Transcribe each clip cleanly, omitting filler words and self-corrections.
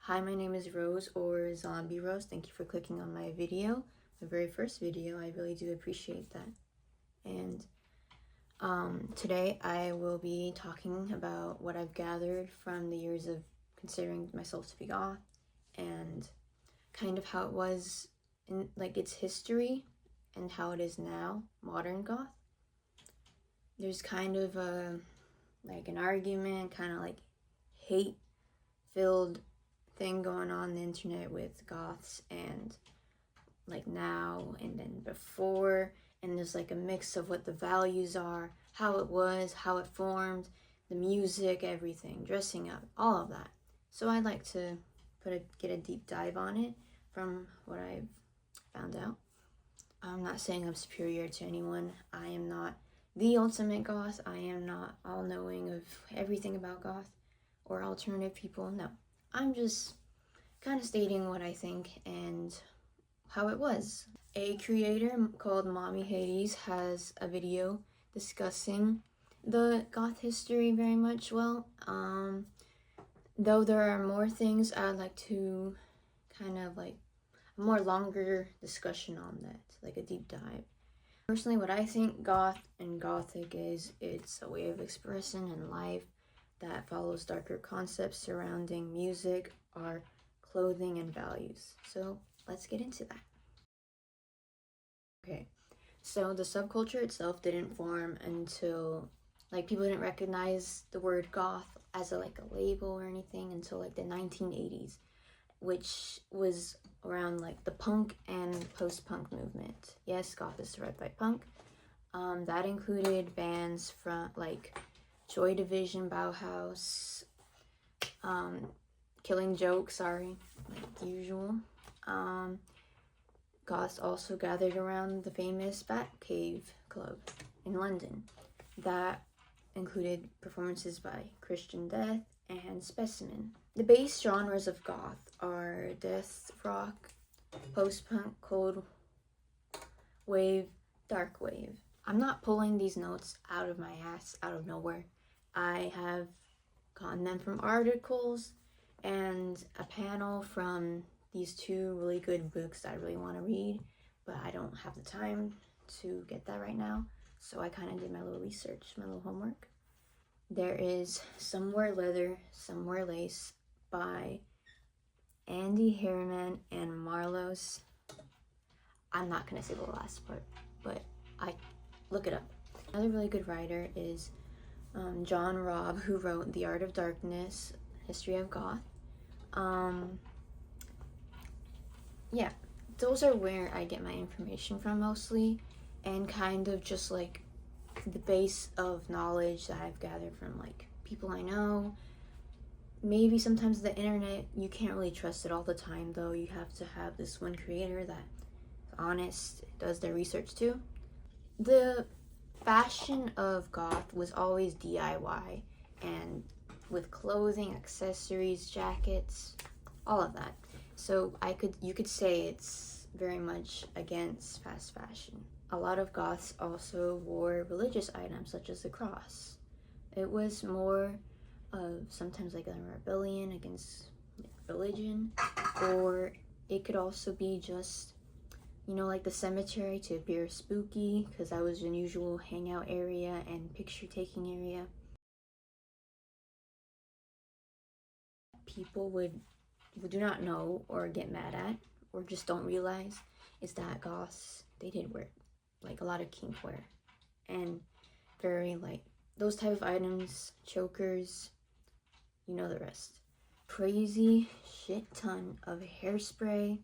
Hi, my name is Rose, or Zombie Rose. Thank you for clicking on my video, my very first video. I really do appreciate that. And today I will be talking about what I've gathered from the years of considering myself to be goth, and kind of how it was in its history and how it is now, modern goth. There's kind of an argument, kind of hate-filled thing going on the internet with goths and now and then before, and there's a mix of what the values are, how it was, how it formed, the music, everything, dressing up, all of that. So I'd like to get a deep dive on it from what I've found out. I'm not saying I'm superior to anyone. I am not the ultimate goth. I am not all-knowing of everything about goth or alternative people. No, I'm just kind of stating what I think and how it was. A creator called Mommy Hades has a video discussing the goth history very much well. Though there are more things, I'd like to kind of a more longer discussion on that, a deep dive. Personally, what I think goth and gothic is, it's a way of expressing in life that follows darker concepts surrounding music, art, clothing, and values. So let's get into that. Okay, so the subculture itself didn't form until people didn't recognize the word goth as a label or anything until the 1980s, which was around the punk and post-punk movement. Yes, goth is survived by punk. That included bands from Joy Division, Bauhaus, Killing Joke, sorry, like usual. Goths also gathered around the famous Batcave Club in London. That included performances by Christian Death and Specimen. The base genres of goth are death rock, post-punk, cold wave, dark wave. I'm not pulling these notes out of my ass, out of nowhere. I have gotten them from articles and a panel from these two really good books that I really want to read, but I don't have the time to get that right now. So I kind of did my little research, my little homework. There is Some Wear Leather, Some Wear Lace by Andy Harriman and Marlos. I'm not going to say the last part, but I look it up. Another really good writer is John Robb, who wrote The Art of Darkness, History of Goth. Yeah, those are where I get my information from mostly, and kind of just the base of knowledge that I've gathered from people I know. Maybe sometimes the internet, you can't really trust it all the time though. You have to have this one creator that's honest, does their research too. The fashion of goth was always DIY, and with clothing, accessories, jackets, all of that. So you could say it's very much against fast fashion. A lot of goths also wore religious items such as the cross. It was more of sometimes a rebellion against religion, or it could also be just the cemetery to appear spooky, because that was an usual hangout area and picture taking area. People do not know or get mad at or just don't realize is that goths, they did wear a lot of kink wear, and very those type of items, chokers, you know the rest. Crazy shit ton of hairspray.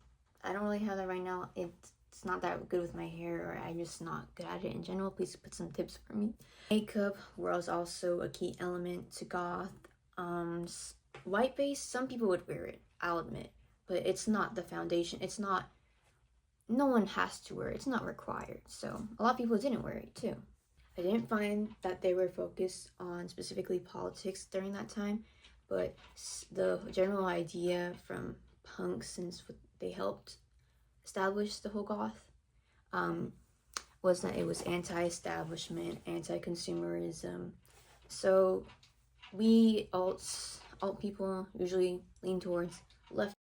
I don't really have that right now. It's not that good with my hair, or I'm just not good at it in general. Please put some tips for me. Makeup was also a key element to goth. White base, some people would wear it, I'll admit, but it's not the foundation. It's not, no one has to wear it. It's not required. So a lot of people didn't wear it too. I didn't find that they were focused on specifically politics during that time, but the general idea from punks, since they helped establish the whole goth, was that it was anti-establishment, anti-consumerism. So we alt people usually lean towards left.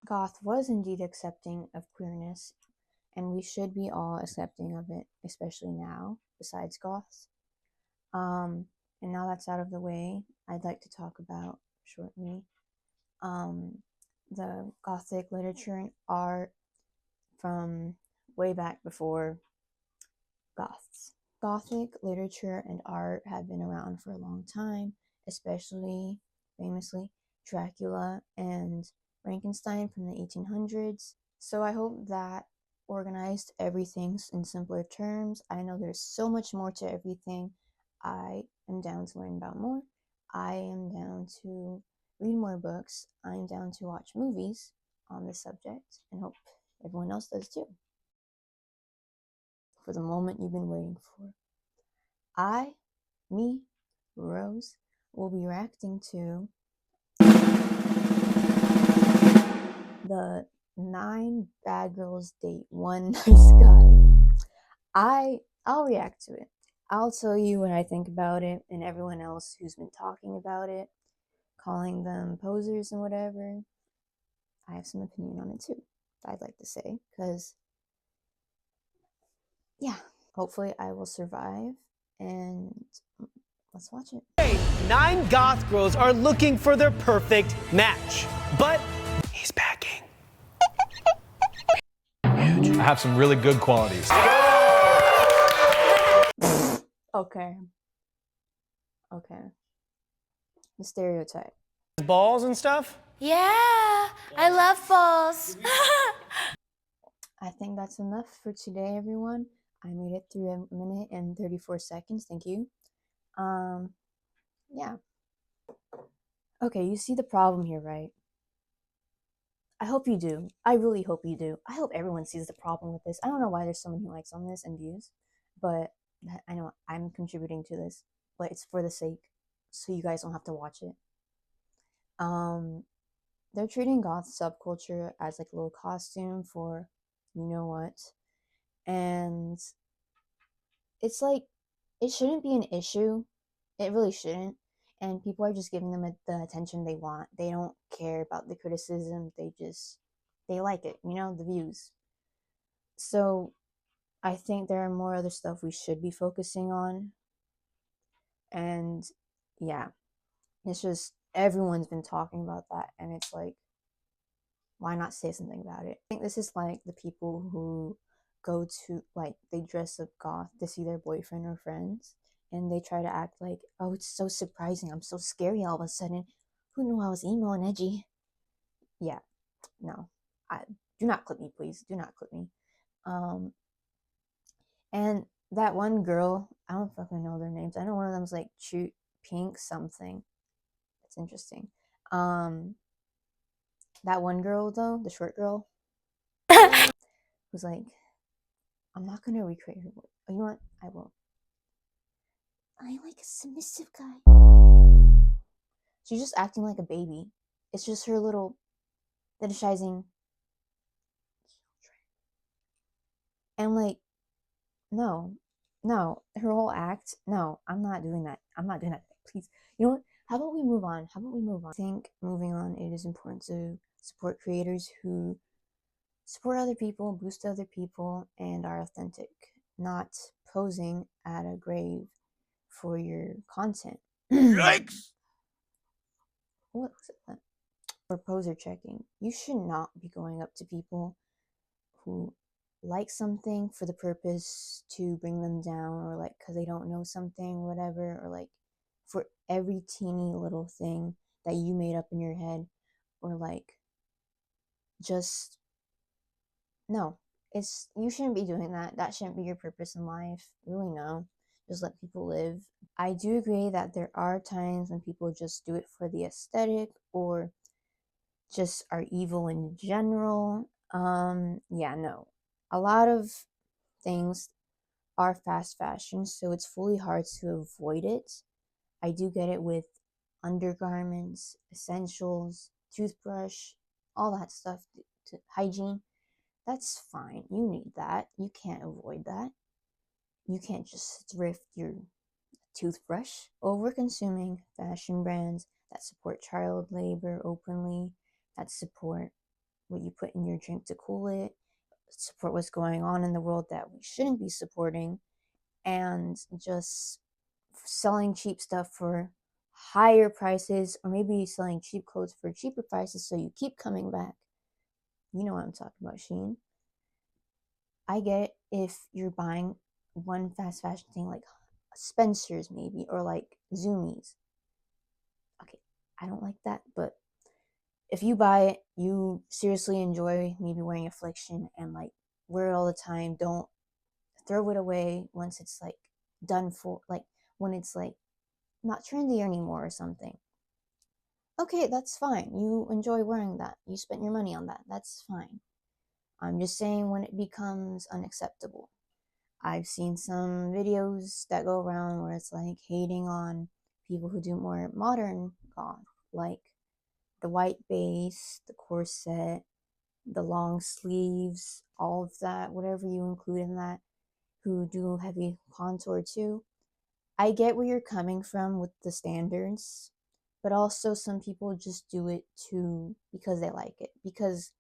Goth was indeed accepting of queerness, and we should be all accepting of it, especially now, besides goths. And now that's out of the way, I'd like to talk about shortly the Gothic literature and art from way back before Goths. Gothic literature and art have been around for a long time, especially famously Dracula and Frankenstein from the 1800s. So I hope that organized everything in simpler terms. I know there's so much more to everything. I am down to learn about more. I am down to read more books. I'm down to watch movies on this subject and hope everyone else does too. For the moment you've been waiting for. Me, Rose, will be reacting to the 9 Bad Girls Date One Nice Guy. I'll react to it. I'll tell you what I think about it, and everyone else who's been talking about it, calling them posers and whatever. I have some opinion on it too, I'd like to say, because, yeah, hopefully I will survive, and let's watch it. 9 goth girls are looking for their perfect match, but he's packing. I have some really good qualities. Okay. The stereotype. Balls and stuff? Yeah, I love balls. I think that's enough for today, everyone. I made it through 1 minute and 34 seconds. Thank you. Yeah. Okay, you see the problem here, right? I hope you do. I really hope you do. I hope everyone sees the problem with this. I don't know why there's so many likes on this and views, but I know I'm contributing to this, but it's for the sake, so you guys don't have to watch it. They're treating goth subculture as like a little costume for you know what, and it's like it shouldn't be an issue. It really shouldn't. And people are just giving them the attention they want. They don't care about the criticism. They like it, the views. So I think there are more other stuff we should be focusing on. And yeah, it's just everyone's been talking about that. And it's like, why not say something about it? I think this is like the people who go to, like, they dress up goth to see their boyfriend or friends, and they try to act like, oh, it's so surprising, I'm so scary all of a sudden, who knew I was emo and edgy? Yeah, no, do not clip me, please, do not clip me. And that one girl, I don't fucking know their names, I know one of them's like Pink something, that's interesting. That one girl though, the short girl, was like, I'm not gonna recreate her voice. Oh, you know what? I will. I like a submissive guy. She's just acting like a baby. It's just her little fetishizing. And like, no, her whole act. No, I'm not doing that. Please. You know what? How about we move on? I think moving on, it is important to support creators who support other people, boost other people, and are authentic, not posing at a grave for your content. Yikes! What was it? For poser checking. You should not be going up to people who like something for the purpose to bring them down, or like because they don't know something or whatever, or like for every teeny little thing that you made up in your head, or like just no, you shouldn't be doing that. That shouldn't be your purpose in life. Really, no. Just let people live. I do agree that there are times when people just do it for the aesthetic or just are evil in general. Yeah, no. A lot of things are fast fashion, so it's fully hard to avoid it. I do get it with undergarments, essentials, toothbrush, all that stuff, hygiene. That's fine. You need that. You can't avoid that. You can't just thrift your toothbrush. Over consuming fashion brands that support child labor openly, that support what you put in your drink to cool it, support what's going on in the world that we shouldn't be supporting, and just selling cheap stuff for higher prices, or maybe selling cheap clothes for cheaper prices so you keep coming back. You know what I'm talking about, Sheen. I get it if you're buying one fast fashion thing like Spencer's maybe, or like Zoomies. Okay, I don't like that, but if you buy it, you seriously enjoy maybe wearing Affliction and like wear it all the time. Don't throw it away once it's like done for, like when it's like not trendy anymore or something. Okay, that's fine. You enjoy wearing that. You spent your money on that. That's fine. I'm just saying when it becomes unacceptable. I've seen some videos that go around where it's like hating on people who do more modern goth, like the white base, the corset, the long sleeves, all of that, whatever you include in that, who do heavy contour too. I get where you're coming from with the standards, but also some people just do it too because they like it, because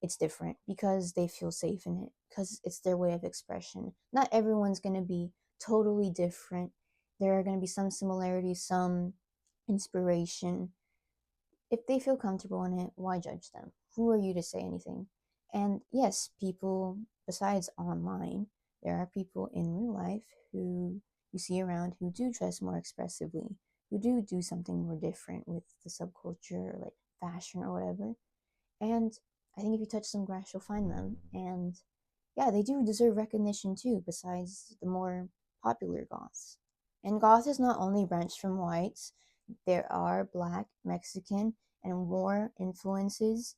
it's different, because they feel safe in it, because it's their way of expression. Not everyone's going to be totally different. There are going to be some similarities, some inspiration. If they feel comfortable in it, why judge them? Who are you to say anything? And yes, people, besides online, there are people in real life who you see around who do dress more expressively, who do something more different with the subculture, or like fashion or whatever. And I think if you touch some grass, you'll find them. And yeah, they do deserve recognition too, besides the more popular goths. And goth is not only branched from whites, there are black, Mexican, and more influences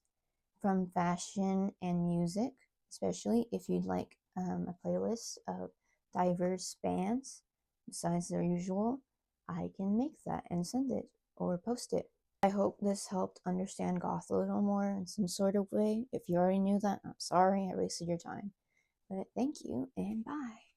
from fashion and music, especially if you'd like a playlist of diverse bands besides their usual. I can make that and send it or post it. I hope this helped understand goth a little more in some sort of way. If you already knew that, I'm sorry I wasted your time. But thank you and bye.